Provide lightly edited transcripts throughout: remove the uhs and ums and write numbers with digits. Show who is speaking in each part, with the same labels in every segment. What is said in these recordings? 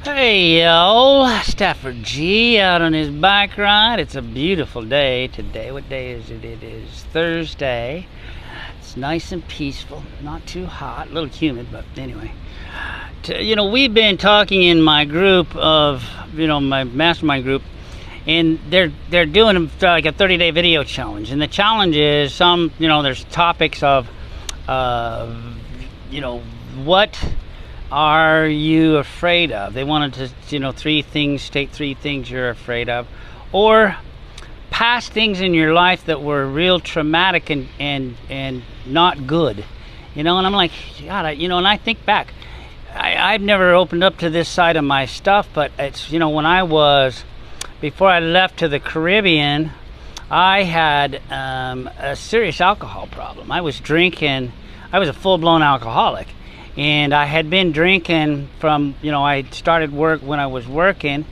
Speaker 1: Hey yo, Stafford G out on his bike ride. It's a beautiful day today. What day is it? It is Thursday. It's nice and peaceful, not too hot, a little humid, but anyway. We've been talking in my group of, my mastermind group, and they're doing like a 30-day video challenge. And the challenge is there's topics of, what are you afraid of? They wanted to, state three things you're afraid of, or past things in your life that were real traumatic and not good, and I'm like, God, and I think back, I've never opened up to this side of my stuff, but it's, before I left to the Caribbean, I had a serious alcohol problem. I was drinking. I was a full-blown alcoholic. And I had been drinking from, I started work when I was working,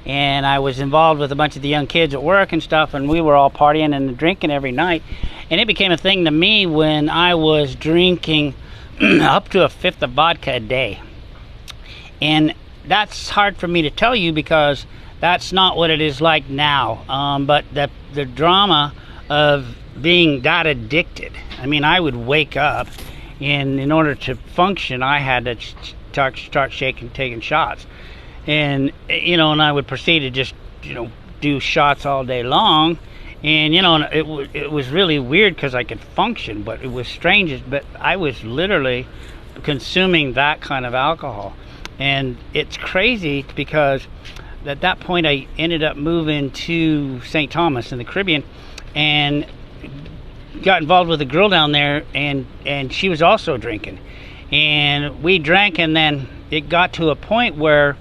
Speaker 1: and I was involved with a bunch of the young kids at work and stuff, and we were all partying and drinking every night. And it became a thing to me when I was drinking up to a fifth of vodka a day. And that's hard for me to tell you because that's not what it is like now. But the drama of being that addicted, I would wake up, and in order to function, I had to start shaking, taking shots. And, and I would proceed to just, do shots all day long. And, it was really weird because I could function, but it was strange. But I was literally consuming that kind of alcohol. And it's crazy because at that point I ended up moving to St. Thomas in the Caribbean and got involved with a girl down there, and she was also drinking, and we drank, and then it got to a point where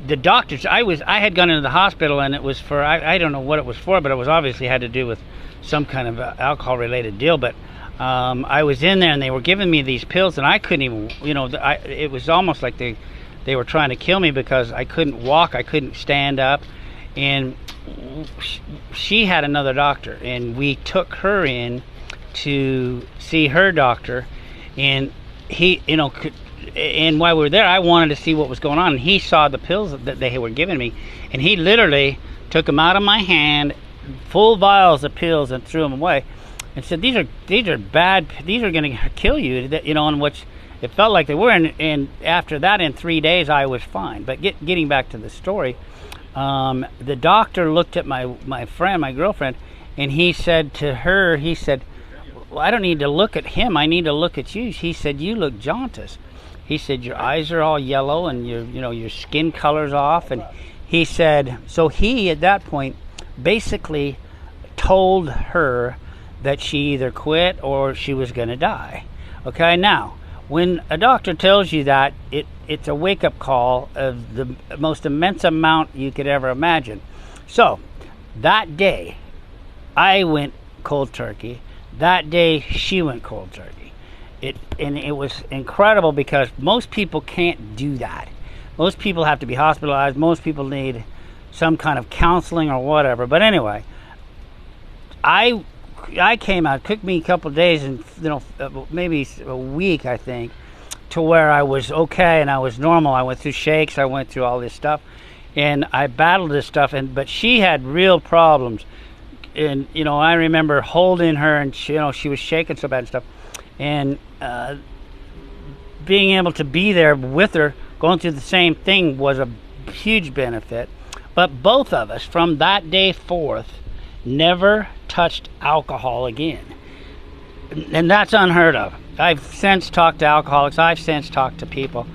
Speaker 1: the doctors, I had gone into the hospital, and it was for, I don't know what it was for, but it was obviously had to do with some kind of alcohol related deal. But I was in there, and they were giving me these pills, and I couldn't even, it was almost like they were trying to kill me because I couldn't walk, I couldn't stand up. And she had another doctor, and we took her in to see her doctor, and he, and while we were there, I wanted to see what was going on, and he saw the pills that they were giving me, and he literally took them out of my hand, full vials of pills, and threw them away, and said, these are bad, these are going to kill you, and which it felt like they were. And after that, in 3 days, I was fine. But getting back to the story, the doctor looked at my friend, my girlfriend, and he said to her, well, I don't need to look at him, I need to look at you. He said, you look jaundiced. He said, your eyes are all yellow, and your skin color's off. And he said, so he at that point basically told her that she either quit or she was going to die. Okay, now when a doctor tells you that, it's a wake-up call of the most immense amount you could ever imagine. So that day I went cold turkey. That day she went cold turkey. It was incredible because most people can't do that. Most people have to be hospitalized. Most people need some kind of counseling or whatever. But anyway, I came out. It took me a couple of days, and maybe a week, I think, to where I was okay and I was normal. I went through shakes. I went through all this stuff, and I battled this stuff. But she had real problems, and I remember holding her, and she was shaking so bad and stuff, and being able to be there with her, going through the same thing, was a huge benefit. But both of us, from that day forth, never touched alcohol again, and that's unheard of. I've since talked to alcoholics. I've since talked to people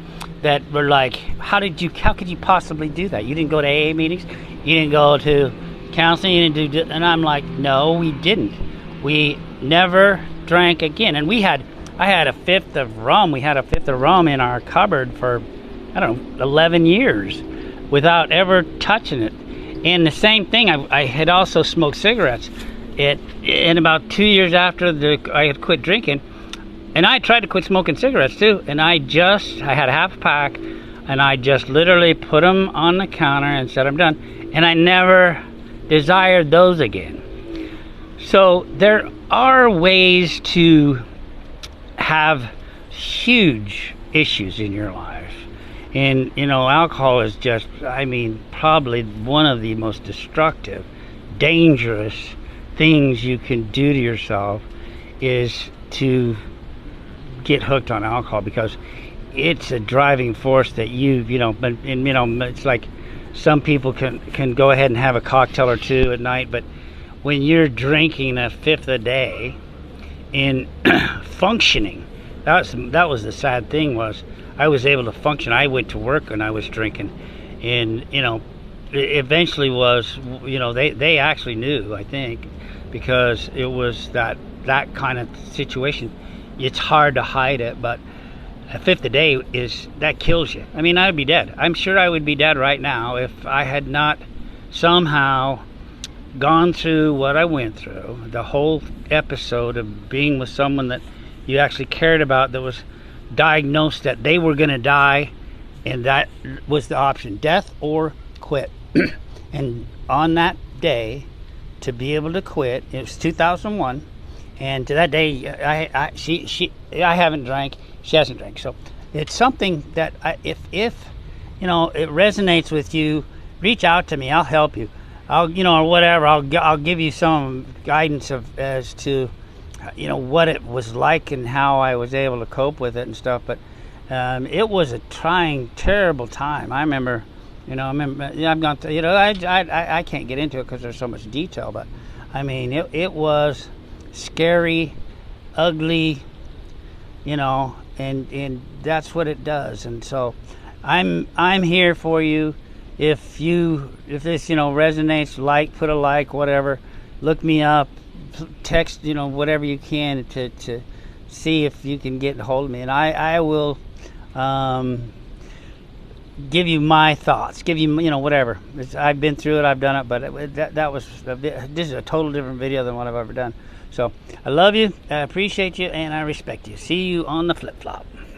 Speaker 1: that were like, how could you possibly do that? You didn't go to AA meetings, you didn't go to counseling, you didn't do, and I'm like, no, we didn't. We never drank again. And I had a fifth of rum. We had a fifth of rum in our cupboard for, 11 years without ever touching it. And the same thing, I had also smoked cigarettes. In about 2 years after I had quit drinking, and I tried to quit smoking cigarettes too, and I had a half pack, and I just literally put them on the counter and said, I'm done. And I never desired those again. So there are ways to have huge issues in your life And alcohol is just, I mean, probably one of the most destructive, dangerous things you can do to yourself is to get hooked on alcohol, because it's a driving force that but it's like some people can go ahead and have a cocktail or two at night, but when you're drinking a fifth a day and functioning, that was the sad thing, was I was able to function. I went to work and I was drinking, and it eventually was, they actually knew, I think, because it was that kind of situation. It's hard to hide it, but a fifth a day that kills you. I mean, I'd be dead. I'm sure I would be dead right now if I had not somehow gone through what I went through, the whole episode of being with someone that you actually cared about, that was diagnosed that they were going to die, and that was the option, death or quit. And on that day, to be able to quit, it was 2001, and to that day, I haven't drank, she hasn't drank, so it's something that if it resonates with you, reach out to me. I'll help you. Or whatever. I'll give you some guidance as to what it was like and how I was able to cope with it and stuff. But it was a trying, terrible time. I remember, I've gone through, I can't get into it because there's so much detail, but I mean, it was scary, ugly, and that's what it does. And so I'm here for you. If this resonates, put a like, whatever, look me up, text, whatever you can to see if you can get a hold of me, and I will give you my thoughts, give you whatever. I've been through it, I've done it, but this is a total different video than what I've ever done. So I love you, I appreciate you, and I respect you. See you on the flip flop.